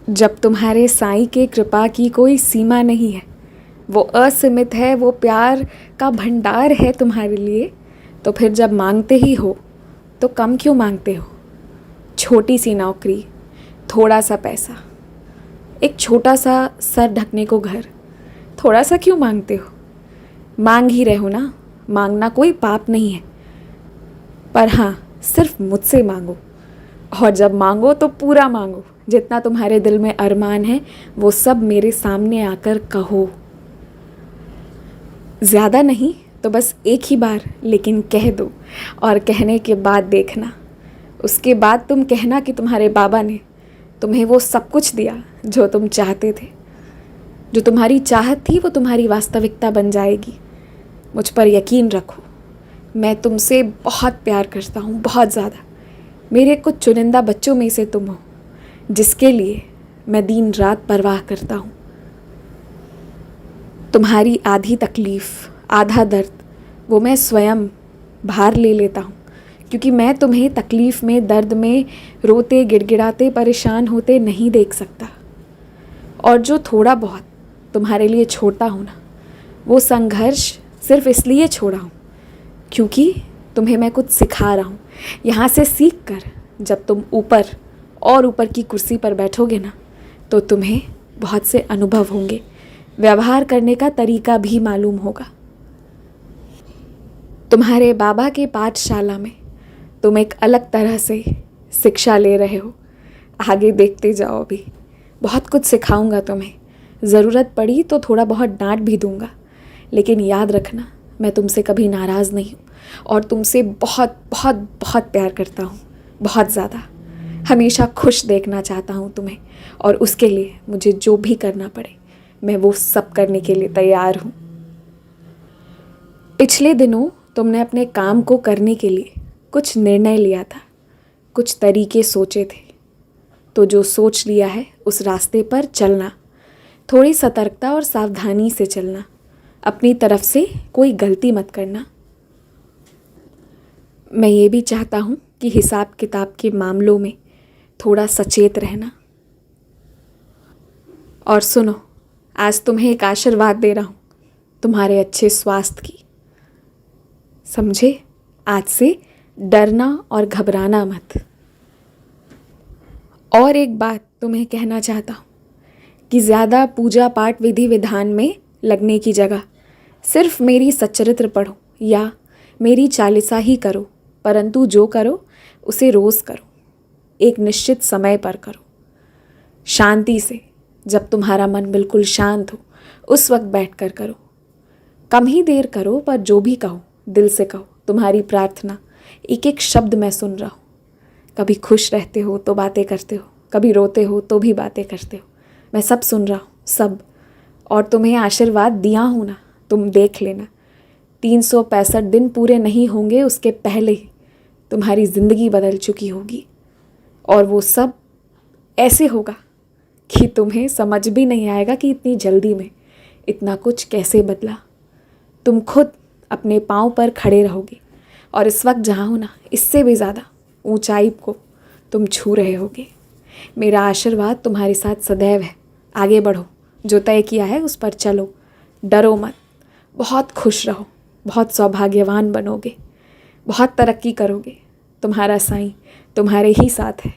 जब तुम्हारे साईं के कृपा की कोई सीमा नहीं है, वो असीमित है, वो प्यार का भंडार है तुम्हारे लिए, तो फिर जब मांगते ही हो तो कम क्यों मांगते हो? छोटी सी नौकरी, थोड़ा सा पैसा, एक छोटा सा सर ढकने को घर, थोड़ा सा क्यों मांगते हो? मांग ही रहे हो ना। मांगना कोई पाप नहीं है, पर हाँ, सिर्फ मुझसे मांगो। और जब मांगो तो पूरा मांगो। जितना तुम्हारे दिल में अरमान है वो सब मेरे सामने आकर कहो। ज़्यादा नहीं तो बस एक ही बार, लेकिन कह दो। और कहने के बाद देखना, उसके बाद तुम कहना कि तुम्हारे बाबा ने तुम्हें वो सब कुछ दिया जो तुम चाहते थे। जो तुम्हारी चाहत थी वो तुम्हारी वास्तविकता बन जाएगी। मुझ पर यकीन रखो, मैं तुमसे बहुत प्यार करता हूँ, बहुत ज़्यादा। मेरे कुछ चुनिंदा बच्चों में से तुम हो, जिसके लिए मैं दिन रात परवाह करता हूँ। तुम्हारी आधी तकलीफ़, आधा दर्द, वो मैं स्वयं भार ले लेता हूँ, क्योंकि मैं तुम्हें तकलीफ़ में, दर्द में, रोते, गिड़गिड़ाते, परेशान होते नहीं देख सकता। और जो थोड़ा बहुत तुम्हारे लिए छोड़ता हूँ ना, वो संघर्ष सिर्फ इसलिए छोड़ा हूँ क्योंकि तुम्हें मैं कुछ सिखा रहा हूँ। यहाँ से सीख कर जब तुम ऊपर और ऊपर की कुर्सी पर बैठोगे ना, तो तुम्हें बहुत से अनुभव होंगे, व्यवहार करने का तरीका भी मालूम होगा। तुम्हारे बाबा के पाठशाला में तुम एक अलग तरह से शिक्षा ले रहे हो। आगे देखते जाओ, अभी बहुत कुछ सिखाऊंगा तुम्हें। ज़रूरत पड़ी तो थोड़ा बहुत डांट भी दूंगा, लेकिन याद रखना, मैं तुमसे कभी नाराज़ नहीं हूँ और तुमसे बहुत बहुत बहुत प्यार करता हूँ, बहुत ज़्यादा। हमेशा खुश देखना चाहता हूँ तुम्हें, और उसके लिए मुझे जो भी करना पड़े मैं वो सब करने के लिए तैयार हूँ। पिछले दिनों तुमने अपने काम को करने के लिए कुछ निर्णय लिया था, कुछ तरीके सोचे थे। तो जो सोच लिया है उस रास्ते पर चलना, थोड़ी सतर्कता और सावधानी से चलना। अपनी तरफ से कोई गलती मत करना। मैं ये भी चाहता हूँ कि हिसाब किताब के मामलों में थोड़ा सचेत रहना। और सुनो, आज तुम्हें एक आशीर्वाद दे रहा हूँ, तुम्हारे अच्छे स्वास्थ्य की। समझे? आज से डरना और घबराना मत। और एक बात तुम्हें कहना चाहता हूँ कि ज़्यादा पूजा पाठ विधि विधान में लगने की जगह सिर्फ मेरी सच्चरित्र पढ़ो या मेरी चालीसा ही करो, परंतु जो करो उसे रोज़ करो, एक निश्चित समय पर करो, शांति से। जब तुम्हारा मन बिल्कुल शांत हो उस वक्त बैठकर करो। कम ही देर करो, पर जो भी कहो दिल से कहो। तुम्हारी प्रार्थना, एक एक शब्द मैं सुन रहा हूँ। कभी खुश रहते हो तो बातें करते हो, कभी रोते हो तो भी बातें करते हो। मैं सब सुन रहा हूँ, सब। और तुम्हें आशीर्वाद दिया हूँ ना, तुम देख लेना। 365 दिन पूरे नहीं होंगे उसके पहले ही तुम्हारी ज़िंदगी बदल चुकी होगी। और वो सब ऐसे होगा कि तुम्हें समझ भी नहीं आएगा कि इतनी जल्दी में इतना कुछ कैसे बदला। तुम खुद अपने पाँव पर खड़े रहोगे, और इस वक्त जहाँ हो ना, इससे भी ज़्यादा ऊंचाई को तुम छू रहे होगे। मेरा आशीर्वाद तुम्हारे साथ सदैव है। आगे बढ़ो, जो तय किया है उस पर चलो, डरो मत। बहुत खुश रहो, बहुत सौभाग्यवान बनोगे, बहुत तरक्की करोगे। तुम्हारा साईं तुम्हारे ही साथ है।